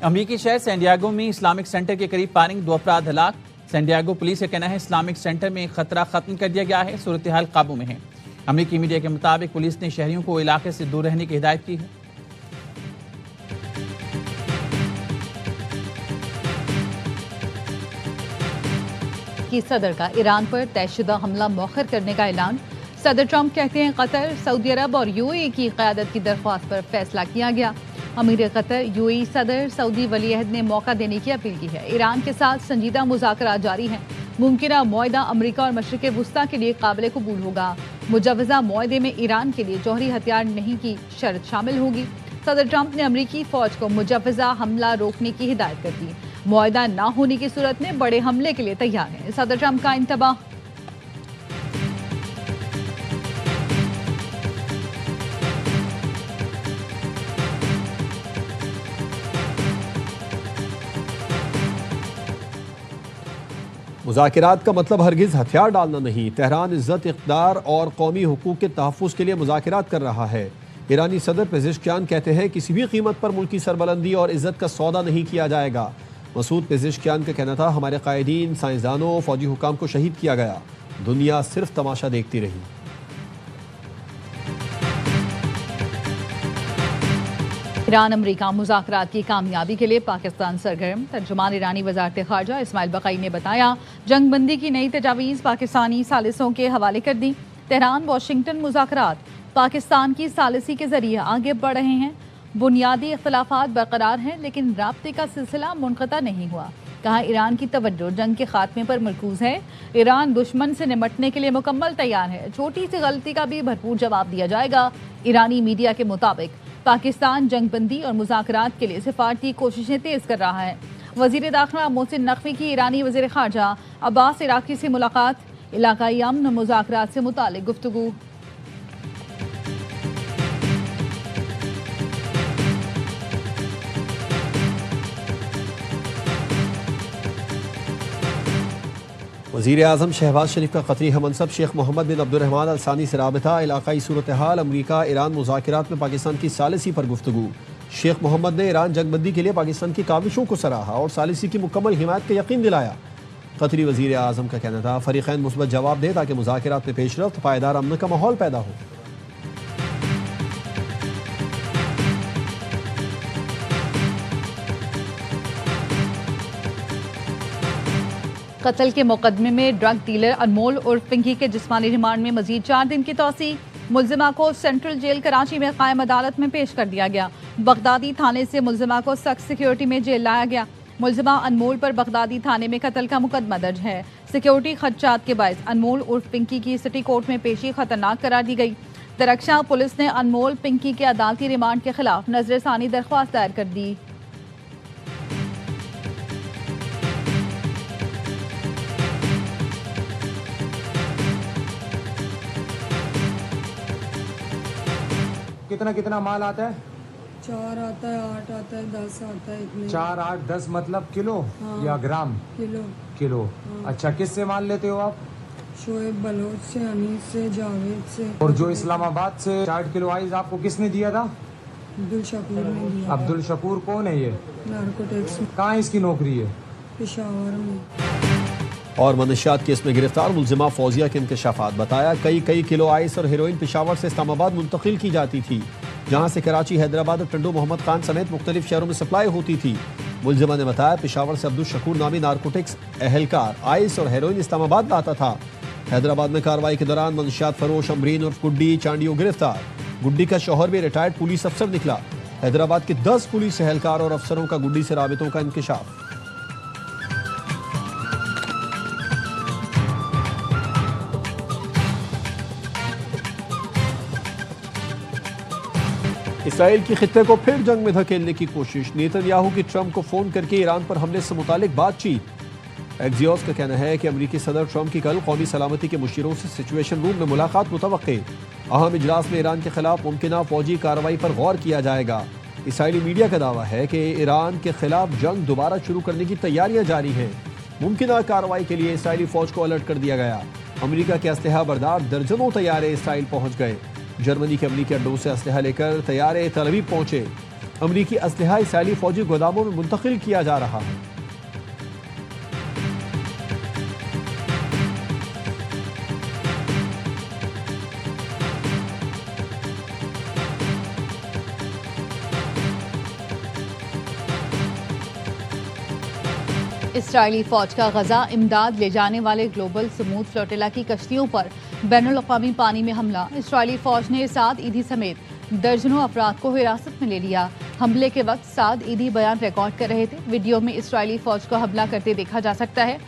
अमेरिकी शहर सैंडियागो में इस्लामिक सेंटर के करीब फायरिंग, 2 अफराद हलाक। सैंडियागो पुलिस का कहना है इस्लामिक सेंटर में खतरा खत्म कर दिया गया है, सूरत हाल काबू में है। अमेरिकी मीडिया के मुताबिक पुलिस ने शहरियों को इलाके से दूर रहने की हिदायत की है। कि सदर का ईरान पर तयशुदा हमला मौखर करने का ऐलान। सदर ट्रंप कहते हैं कतर, सऊदी अरब और यूएई की क़यादत की दरख्वास्त पर फैसला किया गया। अमीर कतर, यूएई सदर सऊदी वलीअहद ने मौका देने की अपील की है। ईरान के साथ संजीदा मुज़ाकरात जारी हैं। मुमकिना मुआहदा अमरीका और मशरिक़ वुस्ता के लिए काबिल कबूल होगा। मुजवज़ा मुआहदे में ईरान के लिए जौहरी हथियार नहीं की शर्त शामिल होगी। सदर ट्रंप ने अमरीकी फ़ौज को मुजवज़ा हमला रोकने की हिदायत कर दी। मुआहदा ना होने की सूरत में बड़े हमले के लिए तैयार है। सदर ट्रंप का इंतबाह। मुज़ाकरात का मतलब हरगिज़ हथियार डालना नहीं। तेहरान इज़्ज़त, इक़्तिदार और कौमी हुकूक के तहफ़्फ़ुज़ के लिए मुज़ाकरात कर रहा है। ईरानी सदर पेज़ेश्कियान कहते हैं किसी भी कीमत पर मुल्की सरबलंदी और इज़्ज़त का सौदा नहीं किया जाएगा। मसूद पेज़ेश्कियान का कहना था हमारे कायदीन, साइंसदानों, फ़ौजी हुकाम को शहीद किया गया, दुनिया सिर्फ तमाशा देखती रही। ईरान अमरीका मुज़ाकरात की कामयाबी के लिए पाकिस्तान सरगर्म। तर्जुमान ईरानी वज़ारत ख़ारजा इस्माइल बक़ई ने बताया जंगबंदी की नई तजावीज़ पाकिस्तानी सालिसों के हवाले कर दी। तेहरान वाशिंगटन मुज़ाकरात पाकिस्तान की सालिसी के जरिए आगे बढ़ रहे हैं। बुनियादी इख्तलाफात बरकरार हैं लेकिन राब्ते का सिलसिला मुनक़ता नहीं हुआ। कहा ईरान की तवज्जो जंग के खात्मे पर मरकूज़ है। ईरान दुश्मन से निपटने के लिए मुकम्मल तैयार है। छोटी सी गलती का भी भरपूर जवाब दिया जाएगा। ईरानी मीडिया के मुताबिक पाकिस्तान जंगबंदी और मुज़ाकरात के लिए सिफारती कोशिशें तेज़ कर रहा है। वज़ीर दाखिला मोहसिन नकवी की ईरानी वज़ीर ख़ारजा अब्बास इराक़ी से मुलाकात, इलाकाई अमन मुज़ाकरात से मुतालिक गुफ्तगू। वज़ीर आज़म शहबाज शरीफ का कतरी हमनसब शेख मोहम्मद बिन अब्दुर्रहमान अल सानी से राबता, इलाकाई सूरत हाल, अमरीका ईरान मुज़ाकरात में पाकिस्तान की सालिसी पर गुफ्तगू। शेख मोहम्मद ने ईरान जंगबंदी के लिए पाकिस्तान की काविशों को सराहा और सालिसी की मुकम्मल हिमायत का यकीन दिलाया। कतरी वज़ीर आज़म का कहना था फ़रीक़ैन मुस्बत जवाब दें ताकि मुज़ाकरात में पेशरफ्त, पायदार अमन का माहौल पैदा हो। कत्ल के मुकदमे में ड्रग डीलर अनमोल उर्फ पिंकी के जिस्मानी रिमांड में मजीद 4 दिन की तौसी। मुल्जिमा को सेंट्रल जेल कराची में कायम अदालत में पेश कर दिया गया। बगदादी थाने से मुल्जिमा को सख्त सिक्योरिटी में जेल लाया गया। मुल्जिमा अनमोल पर बगदादी थाने में कत्ल का मुकदमा दर्ज है। सिक्योरिटी खदशात के बायस अनमोल उर्फ पिंकी की सिटी कोर्ट में पेशी खतरनाक करार दी गई। दरख्शां पुलिस ने अनमोल पिंकी के अदालती रिमांड के खिलाफ नजरसानी दरख्वास्त दायर कर दी। कितना कितना माल आता है? 4 आता है, 8 आता है, 10 आता है। इतने 4, 8, 10 मतलब किलो? हाँ, या ग्राम? किलो। हाँ। अच्छा, किससे माल लेते हो आप? शोएब बलोच से, अनीस से, जावेद से। और जो इस्लामाबाद से 60 किलो आइस आपको किसने दिया था? अब्दुल शकूर ने दिया। अब्दुल शकूर कौन है ये? नार्कोटिक्स में। कहाँ इसकी नौकरी है? पेशावर में। और मनशियात केस में गिरफ्तार मुल्जिमा फौजिया के इंकशाफात। बताया कई किलो आइस और हेरोइन पेशावर से इस्लामाबाद मुंतकिल की जाती थी, जहां से कराची, हैदराबाद और टंडू मोहम्मद खान समेत मुख्तलिफ शहरों में सप्लाई होती थी। मुल्जिमा ने बताया पेशावर से अब्दुल शकूर नामी नारकोटिक्स एहलकार आइस और हेरोइन इस्लामाबाद लाता था। हैदराबाद में कार्रवाई के दौरान मनशियात फरोश अमरीन और गुड्डी चांडियो गिरफ्तार। गुड्डी का शौहर भी रिटायर्ड पुलिस अफसर निकला। हैदराबाद के 10 पुलिस एहलकार और अफसरों का गुड्डी से राबितों का इंकशाफ। इसराइल की खित्ते को फिर जंग में धकेलने की कोशिश। नेतन्याहू की ट्रंप को फोन करके ईरान पर हमले से मुतालिक बातचीत। एक्सियोस का कहना है कि अमरीकी सदर ट्रंप की कल कौमी सलामती के मुशीरों से सिचुएशन रूम में मुलाकात मुतवक्के। अहम इजलास में ईरान के खिलाफ मुमकिना फौजी कार्रवाई पर गौर किया जाएगा। इसराइली मीडिया का दावा है कि ईरान के खिलाफ जंग दोबारा शुरू करने की तैयारियां जारी हैं। मुमकिना कार्रवाई के लिए इसराइली फौज को अलर्ट कर दिया गया। अमरीका के असलहा बरदार दर्जनों तैयारे इसराइल पहुंच गए। जर्मनी के अमरीकी अड्डों से असलहा लेकर तैयारे तल अवीव पहुंचे। अमरीकी असलहा इसराइली फौजी गोदामों में मुंतकिल किया जा रहा है। इसराइली फौज का गजा इमदाद ले जाने वाले ग्लोबल समूद फ्लोटिला की कश्तियों पर बैनुल-अक़वामी पानी में हमला। इसराइली फौज ने साद ईदी समेत दर्जनों अफराद को हिरासत में ले लिया। हमले के वक्त साद ईदी बयान रिकॉर्ड कर रहे थे। वीडियो में इसराइली फौज को हमला करते देखा जा सकता है।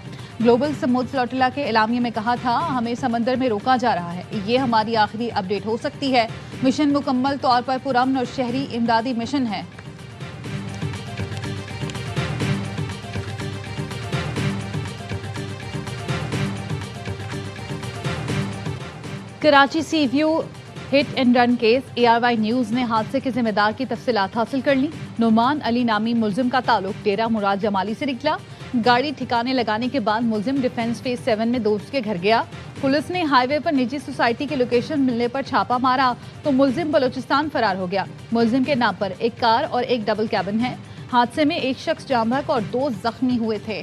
ग्लोबल समूद फ्लोटिला के एलामिया में कहा था, हमें समंदर में रोका जा रहा है, ये हमारी आखिरी अपडेट हो सकती है। मिशन मुकम्मल तौर पर पुरअमन और शहरी इमदादी मिशन है। कराची सी view hit and run case. ARY news ने हादसे के जिम्मेदार की तफसीलात हासिल कर ली। नुमान अली नामी मुलजिम का ताल्लुक डेरा मुराद जमाली से निकला। गाड़ी ठिकाने लगाने के बाद मुलजिम डिफेंस फेज 7 में दोस्त के घर गया। पुलिस ने हाईवे पर निजी सोसाइटी की लोकेशन मिलने पर छापा मारा तो मुलजिम बलोचिस्तान फरार हो गया। मुलजिम के नाम पर एक कार और एक डबल कैबिन है। हादसे में एक शख्स जाम बहक और 2 जख्मी हुए थे।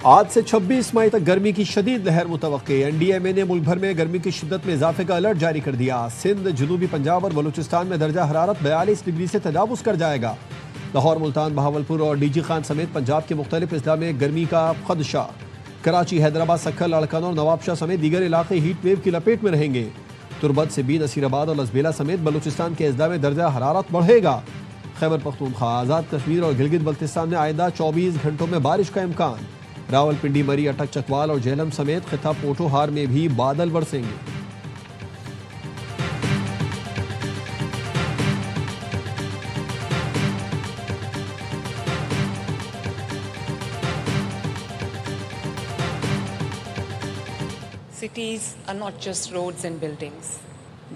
आज से 26 मई तक गर्मी की शदीद लहर मुतवक्के। NDMA ने मुल्क भर में गर्मी की शिद्दत में इजाफे का अलर्ट जारी कर दिया। सिंध, जनूबी पंजाब और बलूचिस्तान में दर्जा हरारत 42 डिग्री से तजावुज कर जाएगा। लाहौर, मुल्तान, बहावलपुर और DG खान समेत पंजाब के मुख्तलिफ अजला में गर्मी का खदशा। कराची, हैदराबाद, सक्खर, लाड़कान और नवाबशाह समेत दीगर इलाके हीट वेव की लपेट में रहेंगे। तुरबत से बी, नसीराबाद और लसबेला समेत बलूचिस्तान के अजला में दर्जा हरारत बढ़ेगा। खैबर पख्तूनख्वा, आज़ाद कश्मीर और गिलगित बल्तिस्तान में आइंदा 24 घंटों में बारिश का इम्कान। रावलपिंडी, मरी, अटक, चकवाल और झेलम समेत खिता पोठोहार में भी बादल बरसेंगे। Cities are not just roads and buildings.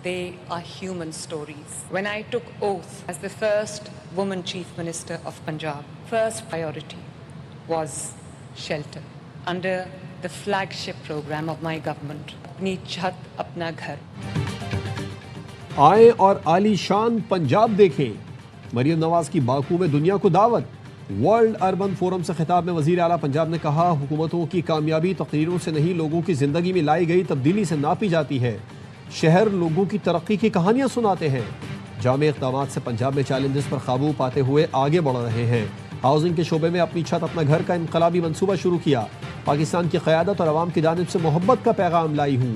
They are human stories. When I took oath as the first woman Chief Minister of Punjab, first priority was shelter under the flagship program of my government. अपनी छत अपना घर। आए और आलीशान पंजाब देखें। मरियम नवाज की Baku में दुनिया को दावत। वर्ल्ड अर्बन फोरम से खिताब में वजीर आला पंजाब ने कहा, हुकूमतों की कामयाबी तकरीरों से नहीं, लोगों की जिंदगी में लाई गई तब्दीली से नापी जाती है। शहर लोगों की तरक्की की कहानियां सुनाते हैं। जामे इक़दामात से पंजाब में चैलेंजेस पर काबू पाते हुए आगे बढ़ रहे हैं। हाउसिंग के शोबे में अपनी छत अपना घर का इनकलाबी मंसूबा शुरू किया। पाकिस्तान की क़यादत और अवाम की जानिब से मोहब्बत का पैगाम लाई हूँ।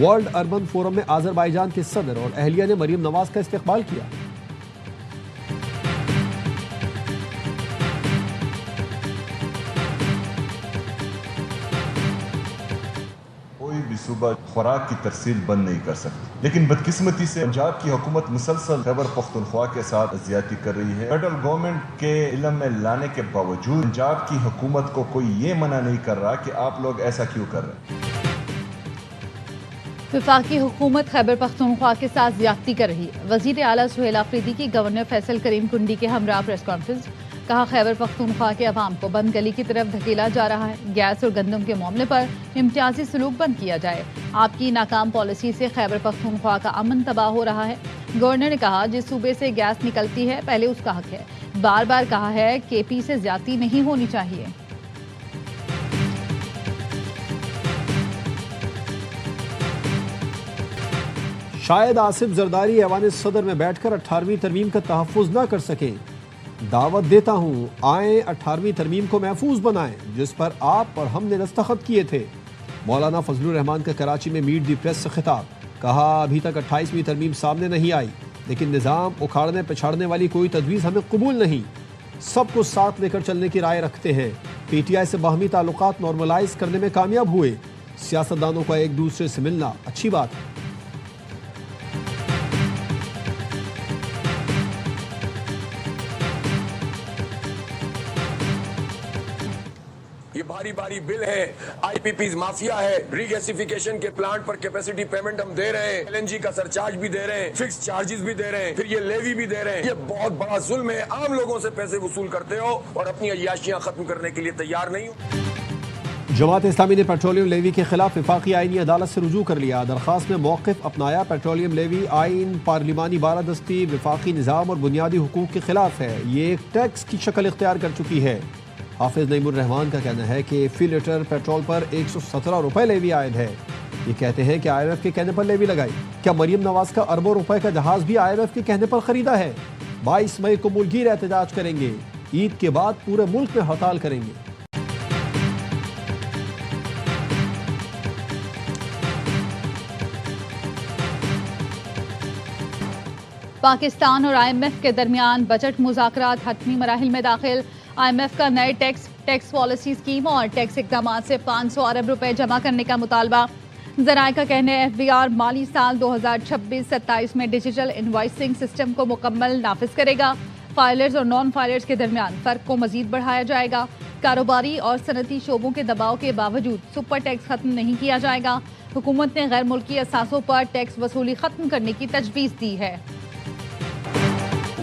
वर्ल्ड अर्बन फोरम में आज़रबाईजान के सदर और अहलिया ने मरियम नवाज का इस्तकबाल किया। सूबा खुराक की तरसील बंद नहीं कर सकती, लेकिन बदकिस्मती से पंजाब की हुकूमत मुसलसल खैबर पख्तूनख्वा के साथ ज्यादती कर रही है। फेडरल गवर्नमेंट के इल्म में लाने के बावजूद पंजाब की हुकूमत को कोई ये मना नहीं कर रहा कि आप लोग ऐसा क्यों कर रहे हैं। वफाकी हुकूमत खैबर पख्तूनख्वा के साथ ज्यादती कर रही है। वजीर आला सुहेल आफरीदी की गवर्नर फैसल करीम कुंडी के हमरा प्रेस कॉन्फ्रेंस। कहा, खैबर पख्तूनख्वा के अवाम को बंद गली की तरफ धकेला जा रहा है। गैस और गंदम के मामले पर इम्तियाजी सलूक बंद किया जाए। आपकी नाकाम पॉलिसी से खैबर पख्तूनख्वा का अमन तबाह हो रहा है। गवर्नर ने कहा, जिस सूबे से गैस निकलती है पहले उसका हक है। बार बार कहा है KP से ज्यादती नहीं होनी चाहिए। शायद आसिफ जरदारी ऐवान सदर में बैठकर 18वीं तरमीम का तहफ़्फ़ुज़ न कर सकें। दावत देता हूँ, आए 18वीं तरमीम को महफूज बनाएं, जिस पर आप और हमने दस्तखत किए थे। मौलाना फजलुर रहमान का कराची में मीट दी प्रेस से खिताब। कहा, अभी तक 28वीं तरमीम सामने नहीं आई, लेकिन निज़ाम उखाड़ने पछाड़ने वाली कोई तजवीज़ हमें कबूल नहीं। सबको साथ लेकर चलने की राय रखते हैं। PTI से बाहमी ताल्लुकात नॉर्मलाइज करने में कामयाब हुए। सियासतदानों का एक दूसरे से मिलना अच्छी बात है। ये भारी भारी बिल है, IPPs माफिया है, रीगैसिफिकेशन के प्लांट पर कैपेसिटी पेमेंट हम दे रहे हैं, LNG का सरचार्ज भी दे रहे हैं, फिक्स चार्जेस भी दे रहे हैं, फिर ये लेवी भी दे रहे हैं। ये बहुत बड़ा जुल्म है। आम लोगों से पैसे वसूल करते हो और अपनी अय्याशियां खत्म करने के लिए तैयार नहीं हो। जमात इस्लामी ने पेट्रोलियम लेवी के खिलाफ वफाकी आईनी अदालत से रुजू कर लिया। दरखास्त में मौक़िफ़ अपनाया। पेट्रोलियम लेवी आइन पार्लिमानी बारादस्ती वफाकी निज़ाम और बुनियादी हुकूक के खिलाफ है। ये एक टैक्स की शक्ल इख्तियार कर चुकी है। हाफिज नईमुर रहमान का कहना है कि फी लीटर पेट्रोल पर 117 रुपये लेवी आयद है। ये कहते हैं कि IMF के कहने पर लेवी लगाई। क्या मरियम नवाज का अरबों रुपए का जहाज भी IMF के कहने पर खरीदा है? 22 मई को मुल्कीर एहतजाज करेंगे। ईद के बाद पूरे मुल्क में हड़ताल करेंगे। पाकिस्तान और IMF के दरमियान बजट मुज़ाकरात हतमी मराहिल में दाखिल। IMF का नए टैक्स पॉलिसी स्कीम और टैक्स इक़दाम से 500 अरब रुपए जमा करने का मुतालबा। ज़राए का कहना है FBR माली साल 2026-27 में डिजिटल इनवॉइसिंग सिस्टम को मुकम्मल नाफिज करेगा। फाइलर्स और नॉन फाइलर्स के दरमियान फ़र्क को मजीद बढ़ाया जाएगा। कारोबारी और सनती शोबों के दबाव के बावजूद सुपर टैक्स खत्म नहीं किया जाएगा। हुकूमत ने गैर मुल्की असासों पर टैक्स वसूली खत्म करने की तजवीज़ दी है।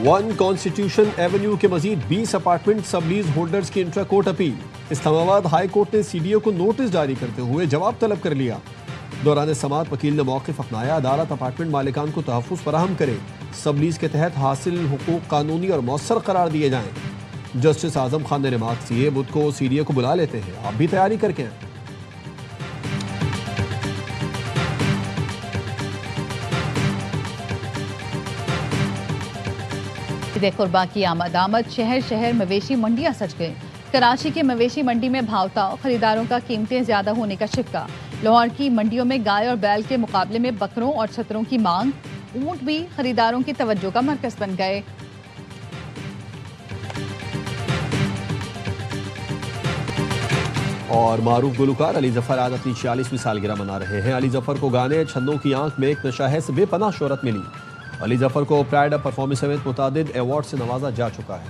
1 कॉन्स्टिट्यूशन एवेन्यू के मजीद 20 अपार्टमेंट सबलीज होल्डर्स की intra court appeal. Islamabad high court ने CDO को नोटिस जारी करते हुए जवाब तलब कर लिया। दौरान समाअत वकील ने मौक़िफ़ अपनाया। अदालत अपार्टमेंट मालिकान को तहफ़्फ़ुज़ फराहम करे। सबलीज के तहत हासिल हुकूक कानूनी और मौसर करार दिए जाएँ। जस्टिस आज़म खान ने रिमार्क किए, बुध को CDO को बुला लेते हैं, आप भी तैयारी करके आए। क़ुरबा की आमद शहर शहर मवेशी मंडियां सज गई। कराची की मवेशी मंडी में भावताव, खरीदारों का कीमतें ज्यादा होने का शिक्का। लाहौर की मंडियों में गाय और बैल के मुकाबले में बकरों और छतरों की मांग। ऊंट भी खरीदारों की तवज्जो का मरकज बन गए। और मारूफ गुलकार अली जफर आज अपनी 46वीं सालगिरह मना रहे हैं। अली जफर को गाने छंदों की आंख में एक नशा है से बेपनाह शोहरत मिली। अली जफर को प्राइड ऑफ परफॉर्मेंस समेत मुतादिद अवार्ड से नवाजा जा चुका है।